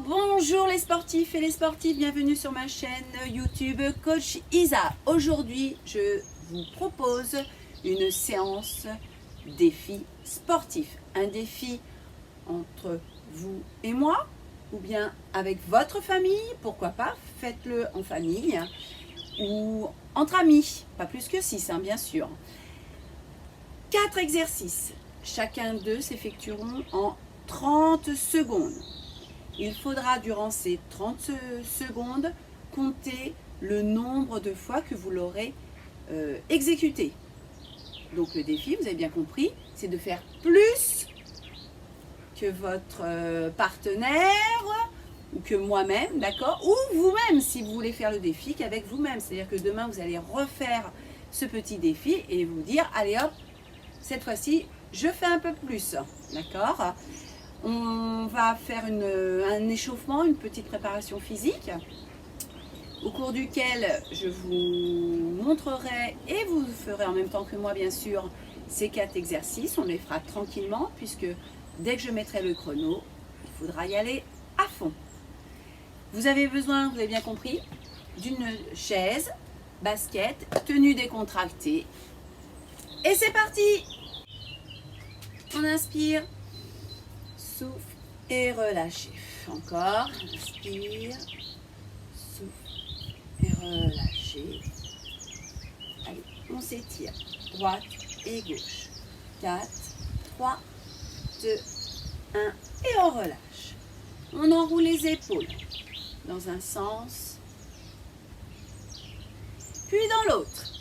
Bonjour les sportifs et les sportives, bienvenue sur ma chaîne YouTube Coach Isa. Aujourd'hui, je vous propose une séance défi sportif. Un défi entre vous et moi, ou bien avec votre famille, pourquoi pas, faites-le en famille ou entre amis, pas plus que 6 bien sûr. 4 exercices, chacun d'eux s'effectueront en 30 secondes. Il faudra durant ces 30 secondes compter le nombre de fois que vous l'aurez exécuté. Donc le défi, vous avez bien compris, c'est de faire plus que votre partenaire ou que moi-même, d'accord? Ou vous-même si vous voulez faire le défi qu'avec vous-même. C'est-à-dire que demain vous allez refaire ce petit défi et vous dire, allez hop, cette fois-ci je fais un peu plus, d'accord? On va faire un échauffement, une petite préparation physique au cours duquel je vous montrerai et vous ferez en même temps que moi bien sûr ces 4 exercices. On les fera tranquillement puisque dès que je mettrai le chrono, il faudra y aller à fond. Vous avez besoin, vous avez bien compris, d'une chaise, basket, tenue décontractée. Et c'est parti! On inspire. Souffle et relâchez. Encore. Inspire. Souffle et relâchez. Allez, on s'étire. Droite et gauche. 4, 3, 2, 1. Et on relâche. On enroule les épaules dans un sens, puis dans l'autre.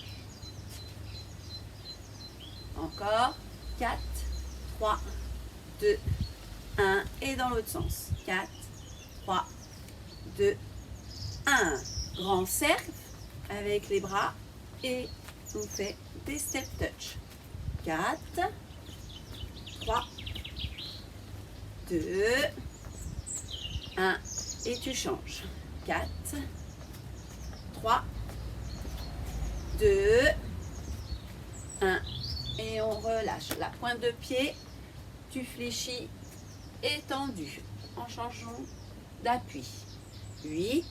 Encore. 4, 3, 2, 1 et dans l'autre sens. 4, 3, 2, 1. Grand cercle avec les bras et on fait des step touch. 4, 3, 2, 1 et tu changes. 4, 3, 2, 1 et on relâche. La pointe de pied, tu fléchis étendu en changeant d'appui. 8,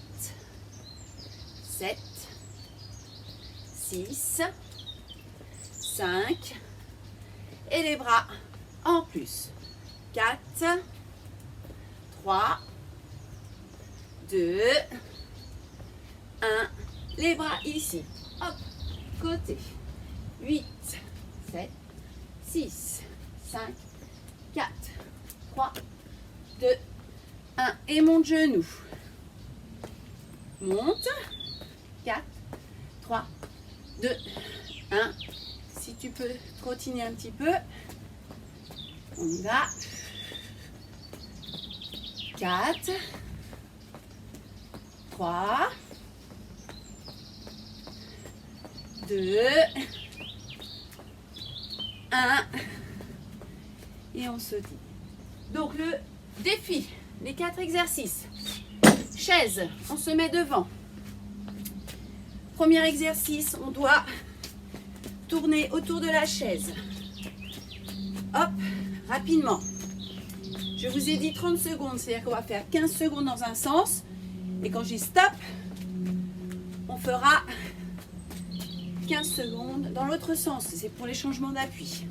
7, 6, 5 et les bras en plus. 4, 3, 2, 1. Les bras ici. Hop, côté. 8, 7, 6, 5, 4, 3, 2, 1. Et monte genou. Monte. 4, 3, 2, 1. Si tu peux trottiner un petit peu. On y va. 4, 3, 2, 1. Et on se dit. Donc le défi, les 4 exercices. Chaise, on se met devant. Premier exercice, on doit tourner autour de la chaise. Hop, rapidement. Je vous ai dit 30 secondes, c'est-à-dire qu'on va faire 15 secondes dans un sens. Et quand je dis stop, on fera 15 secondes dans l'autre sens. C'est pour les changements d'appui.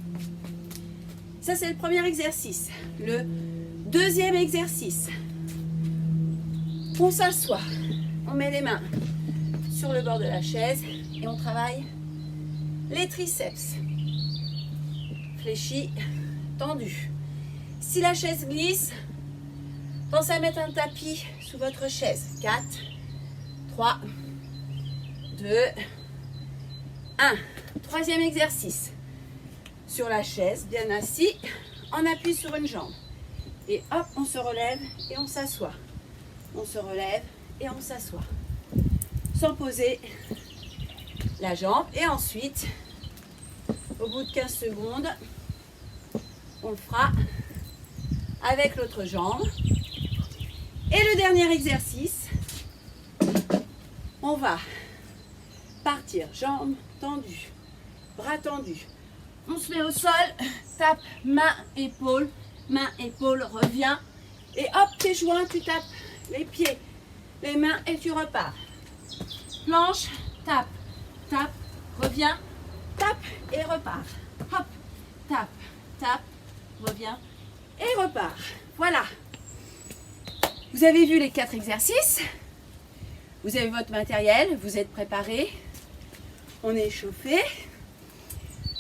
Ça, c'est le premier exercice. Le deuxième exercice, on s'assoit, on met les mains sur le bord de la chaise et on travaille les triceps. Fléchis, tendu. Si la chaise glisse, pensez à mettre un tapis sous votre chaise. 4, 3, 2, 1. Troisième exercice. Sur la chaise, bien assis, on appuie sur une jambe. Et hop, on se relève et on s'assoit. On se relève et on s'assoit. Sans poser la jambe. Et ensuite, au bout de 15 secondes, on le fera avec l'autre jambe. Et le dernier exercice, on va partir, jambes tendues, bras tendus. On se met au sol, tape main, épaule, revient. Et hop, tes joints, tu tapes les pieds, les mains et tu repars. Planche, tape, tape, reviens, tape et repars. Hop, tape, tape, reviens et repars. Voilà. Vous avez vu les 4 exercices. Vous avez votre matériel, vous êtes préparés. On est échauffé.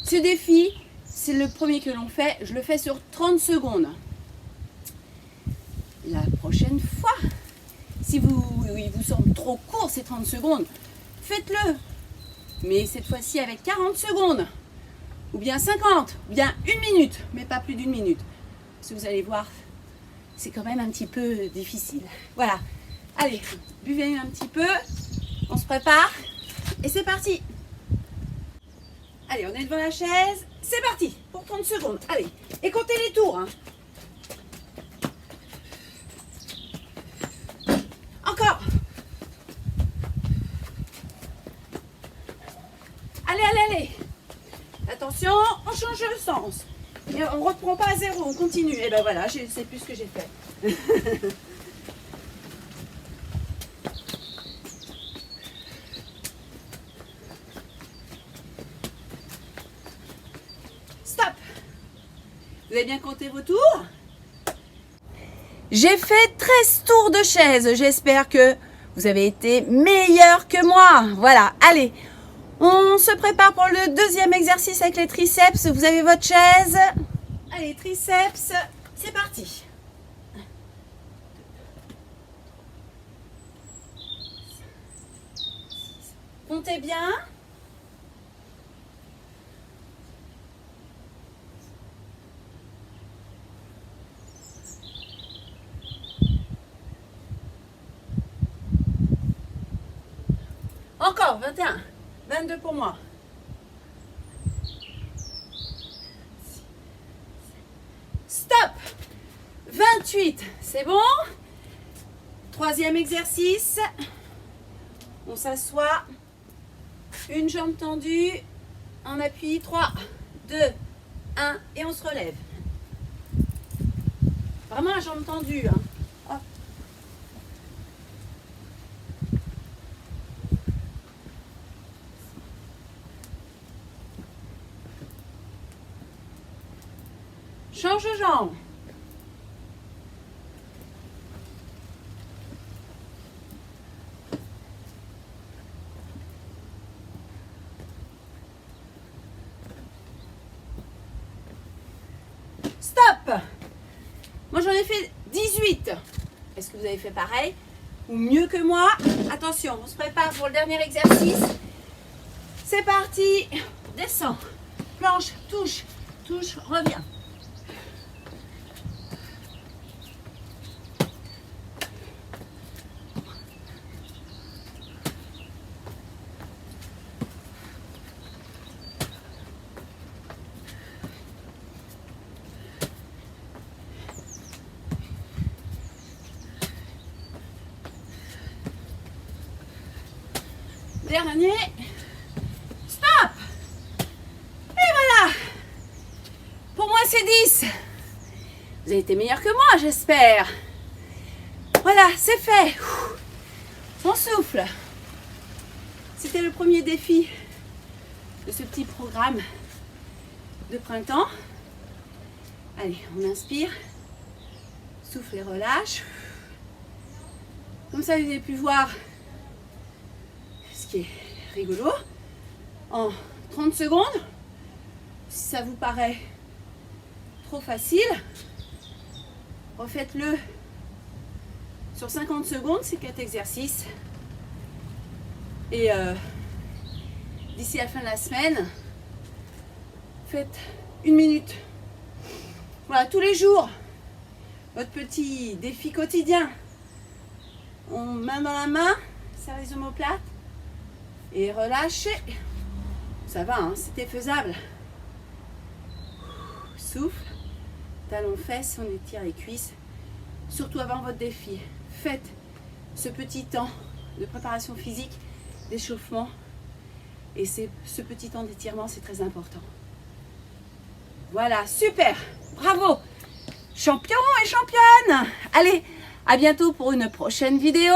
Ce défi, c'est le premier que l'on fait. Je le fais sur 30 secondes. La prochaine fois, si il vous semble trop court ces 30 secondes, faites-le. Mais cette fois-ci avec 40 secondes. Ou bien 50, ou bien 1 minute, mais pas plus d'1 minute. Parce que vous allez voir, c'est quand même un petit peu difficile. Voilà. Allez, buvez un petit peu. On se prépare. Et c'est parti. Allez, on est devant la chaise. C'est parti pour 30 secondes. Allez, et comptez les tours. Hein. Encore. Allez, allez, allez. Attention, on change de sens. Et on ne reprend pas à zéro, on continue. Et ben voilà, je ne sais plus ce que j'ai fait. Stop. Vous avez bien compté vos tours? J'ai fait 13 tours de chaise. J'espère que vous avez été meilleur que moi. Voilà, allez. On se prépare pour le deuxième exercice avec les triceps. Vous avez votre chaise. Allez, triceps, c'est parti. Comptez bien. Encore, 21. 22 pour moi. Stop. 28. C'est bon? Troisième exercice. On s'assoit. Une jambe tendue. On appuie. 3, 2, 1. Et on se relève. Vraiment la jambe tendue. Hein. Hop. Change de jambe. Stop. Moi j'en ai fait 18. Est-ce que vous avez fait pareil ou mieux que moi? Attention, on se prépare pour le dernier exercice. C'est parti. Descends. Planche, touche, touche, reviens. Dernier. Stop. Et voilà. Pour moi, c'est 10. Vous avez été meilleur que moi, j'espère. Voilà, c'est fait. On souffle. C'était le premier défi de ce petit programme de printemps. Allez, on inspire. Souffle et relâche. Comme ça, vous avez pu voir ce qui est rigolo. En 30 secondes, si ça vous paraît trop facile, refaites-le sur 50 secondes, ces 4 exercices. Et d'ici la fin de la semaine, faites 1 minute. Voilà, tous les jours, votre petit défi quotidien. On main dans la main, serre les omoplates et relâchez. Ça va, hein, c'était faisable. Souffle, talons fesses, on étire les cuisses. Surtout avant votre défi, faites ce petit temps de préparation physique, d'échauffement. Et ce petit temps d'étirement, c'est très important. Voilà, super, bravo, champion et championne. Allez, À bientôt pour une prochaine vidéo.